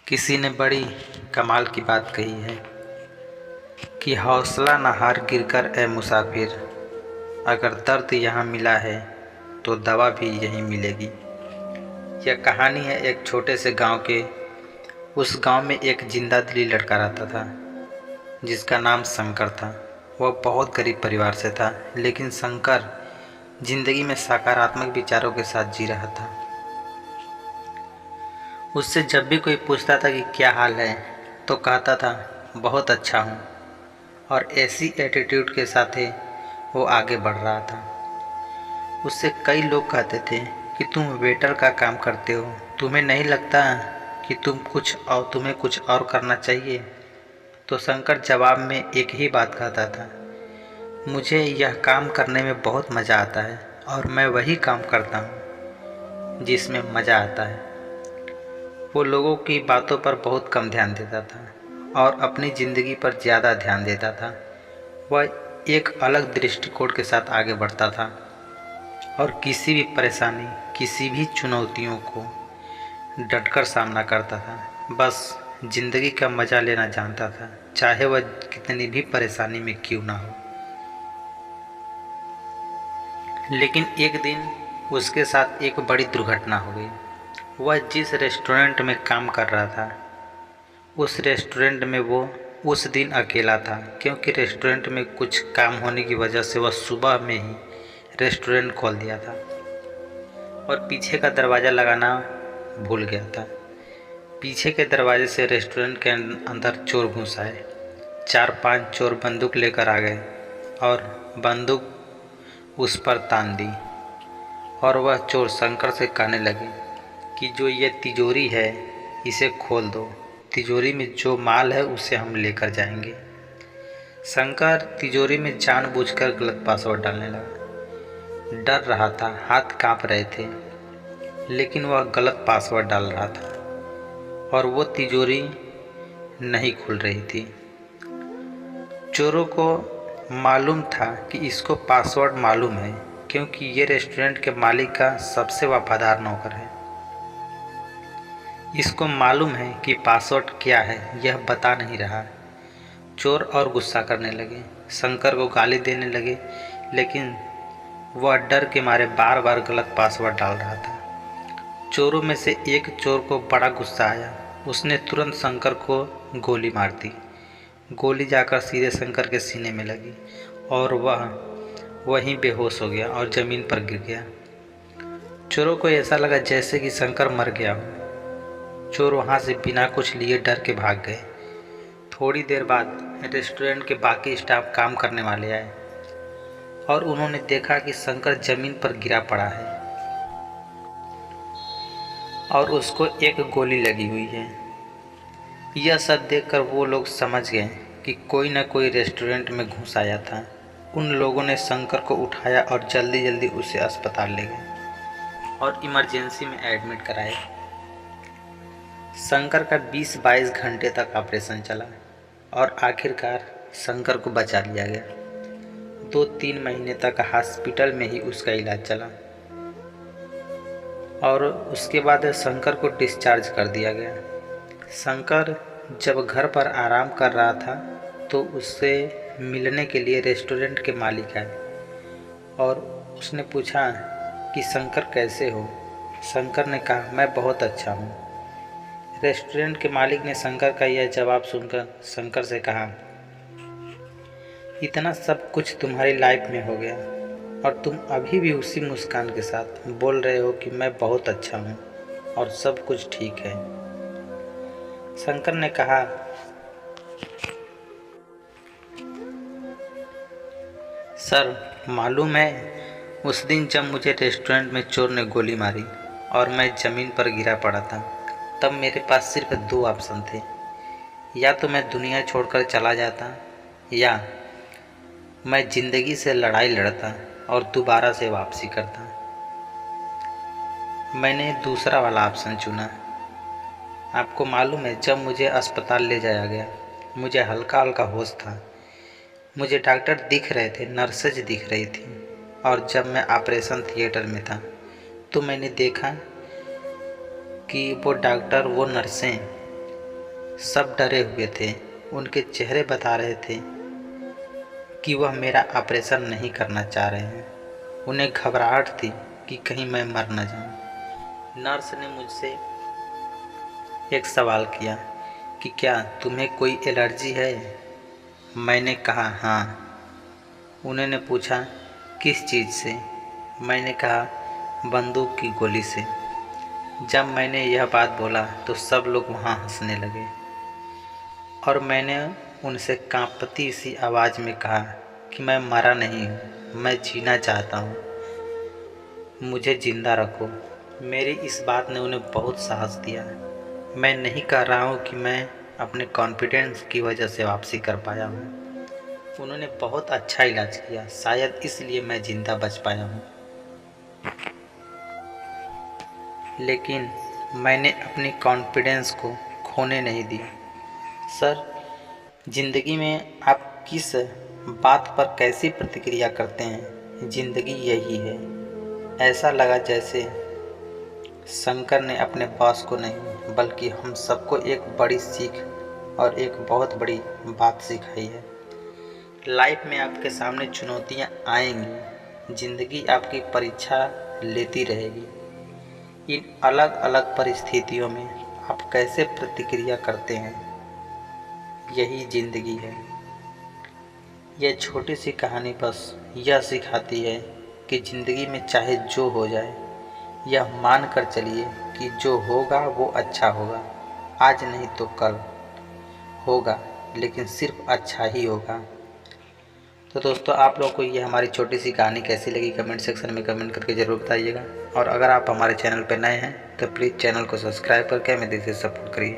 किसी ने बड़ी कमाल की बात कही है कि हौसला न हार गिरकर ए मुसाफिर, अगर दर्द यहाँ मिला है तो दवा भी यहीं मिलेगी। यह कहानी है एक छोटे से गांव के। उस गांव में एक जिंदा दिली लड़का रहता था जिसका नाम शंकर था। वह बहुत गरीब परिवार से था, लेकिन शंकर जिंदगी में सकारात्मक विचारों के साथ जी रहा था। उससे जब भी कोई पूछता था कि क्या हाल है, तो कहता था बहुत अच्छा हूँ, और ऐसी एटीट्यूड के साथ ही वो आगे बढ़ रहा था। उससे कई लोग कहते थे कि तुम वेटर का काम करते हो, तुम्हें नहीं लगता कि तुम्हें कुछ और करना चाहिए। तो शंकर जवाब में एक ही बात कहता था, मुझे यह काम करने में बहुत मज़ा आता है और मैं वही काम करता हूँ जिसमें मज़ा आता है। वो लोगों की बातों पर बहुत कम ध्यान देता था और अपनी ज़िंदगी पर ज़्यादा ध्यान देता था। वह एक अलग दृष्टिकोण के साथ आगे बढ़ता था और किसी भी परेशानी, किसी भी चुनौतियों को डटकर सामना करता था। बस ज़िंदगी का मज़ा लेना जानता था, चाहे वह कितनी भी परेशानी में क्यों ना हो। लेकिन एक दिन उसके साथ एक बड़ी दुर्घटना हो गई। वह जिस रेस्टोरेंट में काम कर रहा था, उस रेस्टोरेंट में वो उस दिन अकेला था, क्योंकि रेस्टोरेंट में कुछ काम होने की वजह से वह सुबह में ही रेस्टोरेंट खोल दिया था और पीछे का दरवाज़ा लगाना भूल गया था। पीछे के दरवाजे से रेस्टोरेंट के अंदर चोर घुस आए। 4-5 चोर बंदूक लेकर आ गए और बंदूक उस पर तान दी, और वह चोर शंकर से कहने लगे कि जो ये तिजोरी है इसे खोल दो, तिजोरी में जो माल है उसे हम लेकर जाएंगे। शंकर तिजोरी में जानबूझकर गलत पासवर्ड डालने लगा। डर रहा था, हाथ कांप रहे थे, लेकिन वह गलत पासवर्ड डाल रहा था और वो तिजोरी नहीं खुल रही थी। चोरों को मालूम था कि इसको पासवर्ड मालूम है, क्योंकि ये रेस्टोरेंट के मालिक का सबसे वफादार नौकर है। इसको मालूम है कि पासवर्ड क्या है, यह बता नहीं रहा। चोर और गुस्सा करने लगे, शंकर को गाली देने लगे, लेकिन वह डर के मारे बार बार गलत पासवर्ड डाल रहा था। चोरों में से एक चोर को बड़ा गुस्सा आया। उसने तुरंत शंकर को गोली मार दी। गोली जाकर सीधे शंकर के सीने में लगी और वह वहीं बेहोश हो गया और ज़मीन पर गिर गया। चोरों को ऐसा लगा जैसे कि शंकर मर गया हो। चोर वहाँ से बिना कुछ लिए डर के भाग गए। थोड़ी देर बाद रेस्टोरेंट के बाकी स्टाफ काम करने वाले आए और उन्होंने देखा कि शंकर ज़मीन पर गिरा पड़ा है और उसको एक गोली लगी हुई है। यह सब देखकर वो लोग समझ गए कि कोई न कोई रेस्टोरेंट में घुस आया था। उन लोगों ने शंकर को उठाया और जल्दी जल्दी उसे अस्पताल ले गए और इमरजेंसी में एडमिट कराया। शंकर का 20-22 घंटे तक ऑपरेशन चला और आखिरकार शंकर को बचा लिया गया। 2-3 महीने तक हॉस्पिटल में ही उसका इलाज चला और उसके बाद शंकर को डिस्चार्ज कर दिया गया। शंकर जब घर पर आराम कर रहा था तो उससे मिलने के लिए रेस्टोरेंट के मालिक आए और उसने पूछा कि शंकर कैसे हो। शंकर ने कहा मैं बहुत अच्छा हूँ। रेस्टोरेंट के मालिक ने शंकर का यह जवाब सुनकर शंकर से कहा, इतना सब कुछ तुम्हारी लाइफ में हो गया और तुम अभी भी उसी मुस्कान के साथ बोल रहे हो कि मैं बहुत अच्छा हूँ और सब कुछ ठीक है। शंकर ने कहा, सर मालूम है उस दिन जब मुझे रेस्टोरेंट में चोर ने गोली मारी और मैं ज़मीन पर गिरा पड़ा था, तब मेरे पास सिर्फ 2 ऑप्शन थे। या तो मैं दुनिया छोड़कर चला जाता, या मैं ज़िंदगी से लड़ाई लड़ता और दोबारा से वापसी करता। मैंने दूसरा वाला ऑप्शन चुना। आपको मालूम है जब मुझे अस्पताल ले जाया गया, मुझे हल्का हल्का होश था। मुझे डॉक्टर दिख रहे थे, नर्सेज दिख रही थी, और जब मैं ऑपरेशन थिएटर में था तो मैंने देखा कि वो डॉक्टर, वो नर्सें सब डरे हुए थे। उनके चेहरे बता रहे थे कि वह मेरा ऑपरेशन नहीं करना चाह रहे हैं। उन्हें घबराहट थी कि कहीं मैं मर न जाऊं। नर्स ने मुझसे एक सवाल किया कि क्या तुम्हें कोई एलर्जी है? मैंने कहा हाँ। उन्होंने पूछा किस चीज़ से? मैंने कहा बंदूक की गोली से। जब मैंने यह बात बोला तो सब लोग वहाँ हंसने लगे और मैंने उनसे कांपती सी आवाज़ में कहा कि मैं मरा नहीं हूँ, मैं जीना चाहता हूँ, मुझे ज़िंदा रखो। मेरी इस बात ने उन्हें बहुत साहस दिया। मैं नहीं कह रहा हूँ कि मैं अपने कॉन्फिडेंस की वजह से वापसी कर पाया हूँ। उन्होंने बहुत अच्छा इलाज किया, शायद इसलिए मैं ज़िंदा बच पाया हूँ। लेकिन मैंने अपनी कॉन्फिडेंस को खोने नहीं दिया। सर, ज़िंदगी में आप किस बात पर कैसी प्रतिक्रिया करते हैं? ज़िंदगी यही है। ऐसा लगा जैसे शंकर ने अपने बॉस को नहीं बल्कि हम सबको एक बड़ी सीख और एक बहुत बड़ी बात सिखाई है। लाइफ में आपके सामने चुनौतियाँ आएंगी, ज़िंदगी आपकी परीक्षा लेती रहेगी। इन अलग अलग परिस्थितियों में आप कैसे प्रतिक्रिया करते हैं, यही ज़िंदगी है। यह छोटी सी कहानी बस यह सिखाती है कि ज़िंदगी में चाहे जो हो जाए, यह मान कर चलिए कि जो होगा वो अच्छा होगा। आज नहीं तो कल होगा, लेकिन सिर्फ अच्छा ही होगा। तो दोस्तों, आप लोगों को ये हमारी छोटी सी कहानी कैसी लगी कमेंट सेक्शन में कमेंट करके ज़रूर बताइएगा। और अगर आप हमारे चैनल पर नए हैं तो प्लीज़ चैनल को सब्सक्राइब करके हमें दिल से सपोर्ट करिए।